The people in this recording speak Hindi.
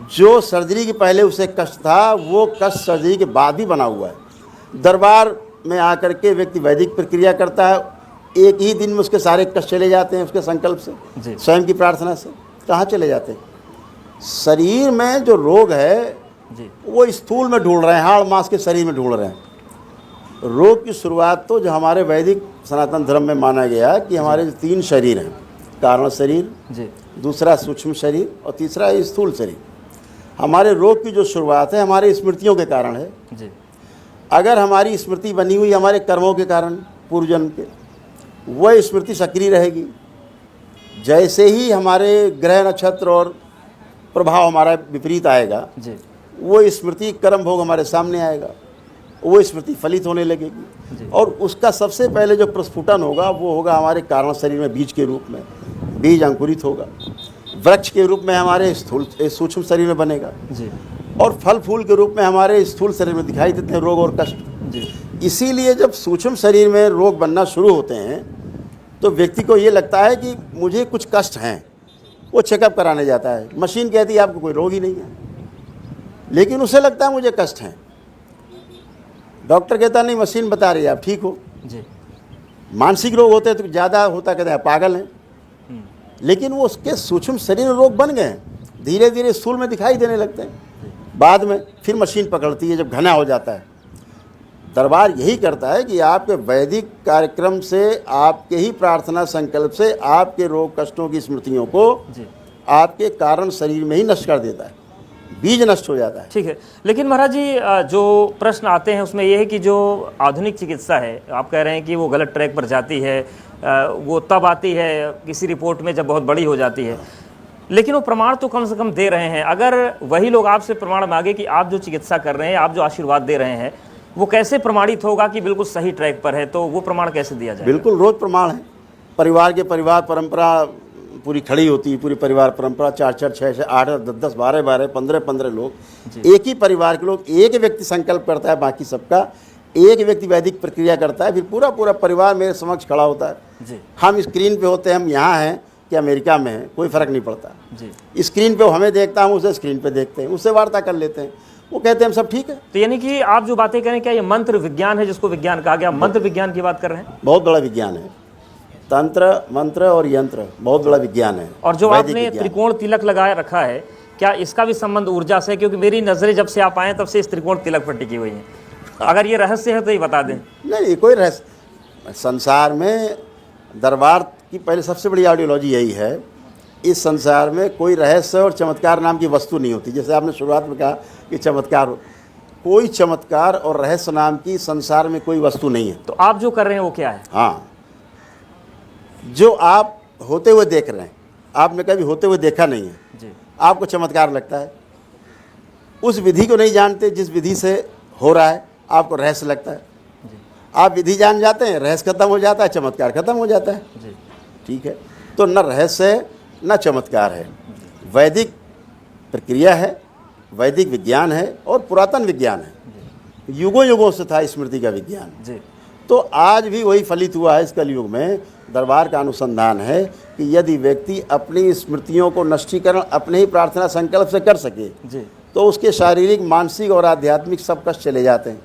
जो सर्जरी के पहले उसे कष्ट था वो कष्ट सर्जरी के बाद भी बना हुआ है। दरबार में आकर के व्यक्ति वैदिक प्रक्रिया करता है, एक ही दिन में उसके सारे कष्ट चले जाते हैं उसके संकल्प से, स्वयं की प्रार्थना से। कहाँ चले जाते हैं? शरीर में जो रोग है वो स्थूल में ढूंढ रहे हैं, हाड़ मांस के शरीर में ढूंढ रहे हैं। रोग की शुरुआत तो जो हमारे वैदिक सनातन धर्म में माना गया कि हमारे 3 शरीर हैं, कारण शरीर, दूसरा सूक्ष्म शरीर और तीसरा स्थूल शरीर। हमारे रोग की जो शुरुआत है हमारे स्मृतियों के कारण है। अगर हमारी स्मृति बनी हुई हमारे कर्मों के कारण पूर्व जन्म के, वह स्मृति सक्रिय रहेगी। जैसे ही हमारे ग्रह नक्षत्र और प्रभाव हमारा विपरीत आएगा, वो स्मृति कर्म भोग हमारे सामने आएगा, वो स्मृति फलित होने लगेगी। और उसका सबसे पहले जो प्रस्फुटन होगा वो होगा हमारे कारण शरीर में बीज के रूप में, बीज अंकुरित होगा, वृक्ष के रूप में हमारे स्थूल सूक्ष्म शरीर में बनेगा और फल फूल के रूप में हमारे स्थूल शरीर में दिखाई देते हैं रोग और कष्ट। इसीलिए जब सूक्ष्म शरीर में रोग बनना शुरू होते हैं तो व्यक्ति को ये लगता है कि मुझे कुछ कष्ट हैं, वो चेकअप कराने जाता है। मशीन कहती है आपको कोई रोग ही नहीं है, लेकिन उसे लगता है मुझे कष्ट हैं। डॉक्टर कहता नहीं, मशीन बता रही है आप ठीक हो। मानसिक रोग होते हैं तो ज़्यादा होता, कहते हैं पागल हैं, लेकिन वो उसके सूक्ष्म शरीर में रोग बन गए, धीरे धीरे स्थूल में दिखाई देने लगते हैं। बाद में फिर मशीन पकड़ती है जब घना हो जाता है। दरबार यही करता है कि आपके वैदिक कार्यक्रम से, आपके ही प्रार्थना संकल्प से आपके रोग कष्टों की स्मृतियों को आपके कारण शरीर में ही नष्ट कर देता है, बीज नष्ट हो जाता है। ठीक है, लेकिन महाराज जी जो प्रश्न आते हैं उसमें यह है कि जो आधुनिक चिकित्सा है, आप कह रहे हैं कि वो गलत ट्रैक पर जाती है, वो तब आती है किसी रिपोर्ट में जब बहुत बड़ी हो जाती है, लेकिन वो प्रमाण तो कम से कम दे रहे हैं। अगर वही लोग आपसे प्रमाण मांगे कि आप जो चिकित्सा कर रहे हैं, आप जो आशीर्वाद दे रहे हैं, वो कैसे प्रमाणित होगा कि बिल्कुल सही ट्रैक पर है? तो वो प्रमाण कैसे दिया जाए? बिल्कुल रोज प्रमाण है। परिवार के परिवार परंपरा पूरी खड़ी होती है, पूरी परिवार परंपरा 4-4, 6-6, 8, 10-10, 12-12, 15-15 लोग, एक ही परिवार के लोग, एक व्यक्ति संकल्प करता है, बाकी सबका एक व्यक्ति वैदिक प्रक्रिया करता है, फिर पूरा पूरा परिवार मेरे समक्ष खड़ा होता है। हम स्क्रीन पे होते हैं, हम यहाँ हैं कि अमेरिका में हैं, कोई फ़र्क नहीं पड़ता। स्क्रीन पे वो हमें देखता है, हम उसे स्क्रीन पे देखते हैं, उससे वार्ता कर लेते हैं, वो कहते हैं हम सब ठीक है। तो यानी कि आप जो बातें करें, क्या ये मंत्र विज्ञान है जिसको विज्ञान कहा गया? मंत्र विज्ञान की बात कर रहे हैं? बहुत बड़ा विज्ञान है। तंत्र, मंत्र और यंत्र बहुत बड़ा विज्ञान है। और जो आपने त्रिकोण तिलक लगाया रखा है, क्या इसका भी संबंध ऊर्जा से? क्योंकि मेरी नजरें जब से आप आए तब से इस त्रिकोण तिलक पर टिकी हुई हैं। अगर ये रहस्य है तो ये बता दें। नहीं, कोई रहस्य संसार में, दरबार की पहले सबसे बड़ी आइडियोलॉजी यही है, इस संसार में कोई रहस्य और चमत्कार नाम की वस्तु नहीं होती। जैसे आपने शुरुआत में कहा कि चमत्कार, कोई चमत्कार और रहस्य नाम की संसार में कोई वस्तु नहीं है। तो आप जो कर रहे हैं वो क्या है? हाँ, जो आप होते हुए देख रहे हैं, आपने कभी होते हुए देखा नहीं है, आपको चमत्कार लगता है। उस विधि को नहीं जानते जिस विधि से हो रहा है, आपको रहस्य लगता है। आप विधि जान जाते हैं, रहस्य खत्म हो जाता है, चमत्कार खत्म हो जाता है। ठीक है, तो न रहस्य है न चमत्कार है, वैदिक प्रक्रिया है, वैदिक विज्ञान है और पुरातन विज्ञान है। युगों युगों से था स्मृति का विज्ञान, तो आज भी वही फलित हुआ है इस कलयुग में। दरबार का अनुसंधान है कि यदि व्यक्ति अपनी स्मृतियों को नष्टीकरण अपने ही प्रार्थना संकल्प से कर सके तो उसके शारीरिक, मानसिक और आध्यात्मिक सब कष्ट चले जाते हैं।